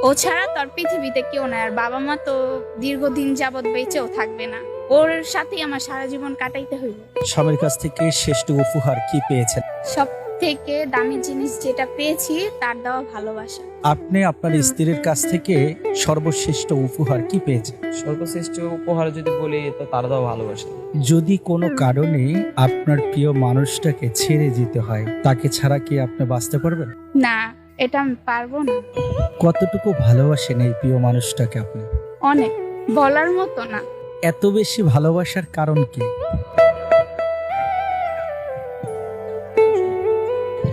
ও ছাড়া তো আর পৃথিবীতে কেউ নাই। আর বাবা মা তো দীর্ঘদিন যাবৎ বেঁচেও থাকবে না। ওর সাথেই আমার সারা জীবন কাটাইতে হইব। স্বামীর কাছ থেকে শ্রেষ্ঠ উপহার কি পেয়েছেন? সব থেকে দামি জিনিস যেটা পেয়েছি তার দেওয়া ভালোবাসা। আপনি আপনার স্ত্রীর কাছ থেকে সর্বশ্রেষ্ঠ উপহার কি পেয়েছেন? সর্বশ্রেষ্ঠ উপহার যদি বলি তো তার দাও ভালোবাসা। যদি কোনো কারণে আপনার প্রিয় মানুষটাকে ছেড়ে যেতে হয়, তাকে ছাড়া কি আপনি বাঁচতে পারবেন? না, এটা আমি পারবো না। কতটুকু ভালোবাসেন এই প্রিয় মানুষটাকে আপনি? অনেক, বলার মতো না। এত বেশি ভালোবাসার কারণ কি?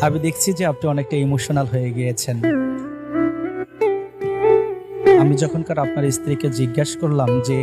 আমি দেখছি যে আপনি অনেকটা ইমোশনাল হয়ে গিয়েছেন। আমি যখনকার আপনার স্ত্রীকে জিজ্ঞাসা করলাম যে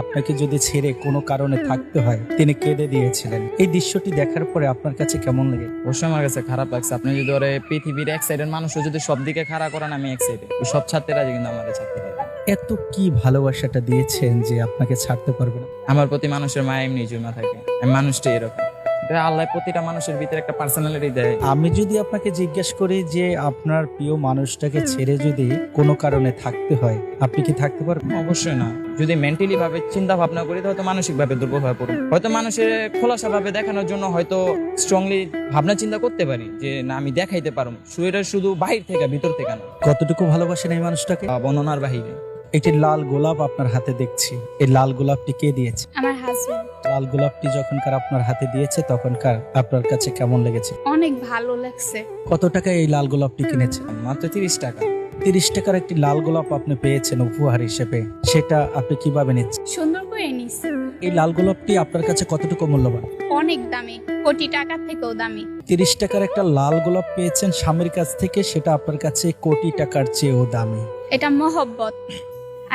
আপনাকে যদি ছেড়ে কোনো কারণে থাকতে হয়, তিনি কেঁদে দিয়েছিলেন। এই দৃশ্যটি দেখার পরে আপনার কাছে কেমন লাগে? অবশ্যই আমার কাছে খারাপ লাগছে। আপনি যদি ওরে পৃথিবীর এক সাইডের মানুষও যদি সব দিকে খাড়া করেন, আমি এক সাইডে সব ছাড়তে রাজি, কিন্তু আমার ছাড়তে রাজি। এত কি ভালোবাসাটা দিয়েছেন যে আপনাকে ছাড়তে পারবে না? আমার প্রতি মানুষের মায়া এমনি জমা থাকে। আমি মানুষটাই এরকম। এটা আল্লাহ প্রতিটা মানুষের ভিতরে একটা পার্সোনালিটি দেয়। আমি যদি আপনাকে জিজ্ঞেস করি যে আপনার প্রিয় মানুষটাকে ছেড়ে যদি কোনো কারণে থাকতে হয়, আপনি কি থাকতে পারবেন? অবশ্যই না। যদি মেন্টালি ভাবে চিন্তা ভাবনা করি তো হয়তো মানসিক ভাবে দুর্বল হয়ে পড়ব। হয়তো মানুষের খোলাসা ভাবে দেখানোর জন্য হয়তো স্ট্রংলি ভাবনা চিন্তা করতে পারি যে না আমি দেখাইতে পারবো, শরীরে শুধু বাহির থেকে ভিতর থেকে না। কতটুকু ভালোবাসেন এই মানুষটাকে? বর্ণনার বাহিরে। একটি লাল গোলাপ আপনার হাতে দেখছি, এই লাল গোলাপটি কে দিয়েছে? আমার হাজবেন্ড। লাল গোলাপটি যখনকার আপনার হাতে দিয়েছে তখনকার আপনার কাছে কেমন লেগেছে? অনেক ভালো লাগছে। কত টাকায় এই লাল গোলাপটি কিনেছেন? মাত্র 30 টাকা। 30 টাকার একটি লাল গোলাপ আপনি পেয়েছেন উপহার হিসেবে, সেটা আপনি কিভাবে নিচ্ছেন? সুন্দর করে নিছে। এই লাল গোলাপটি আপনার কাছে কতটুকু মূল্যবান? অনেক দামি, কোটি টাকার থেকেও দামি। 30 টাকার একটা লাল গোলাপ পেয়েছেন স্বামীর কাছ থেকে, সেটা আপনার কাছে কোটি টাকার চেয়েও দামি। এটা মহব্বত।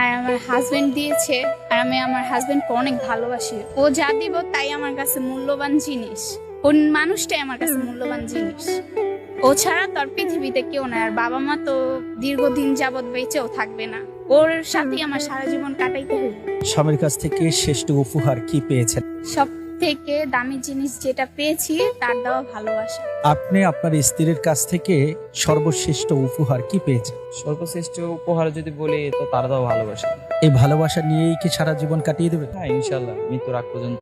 আর আমার হাজবেন্ড দিয়েছে, আর আমি আমার হাজবেন্ডকে অনেক ভালোবাসি। ও যা দিব তাই আমার কাছে মূল্যবান জিনিস। কোন মানুষটাই আমার কাছে মূল্যবান জিনিস। ও ছাড়া তো আর পৃথিবীতে কেউ নাই। আর বাবা মা তো দীর্ঘদিন যাবৎ বেঁচেও থাকবে না। ওর সাথেই আমার সারা জীবন কাটাইতে হইব। স্বামীর কাছ থেকে শ্রেষ্ঠ উপহার কি পেয়েছেন? সব থেকে দামি জিনিস যেটা পেয়েছি তার দেওয়া ভালোবাসা। আপনি আপনার স্ত্রীর কাছ থেকে সর্বশ্রেষ্ঠ উপহার কি পেয়েছেন? সর্বশ্রেষ্ঠ উপহার যদি বলি তো তার দাও ভালোবাসা। এই ভালোবাসা নিয়েই কি সারা জীবন কাটিয়ে দেবে? হ্যাঁ, ইনশাল্লাহ মৃত্যুর আগ পর্যন্ত।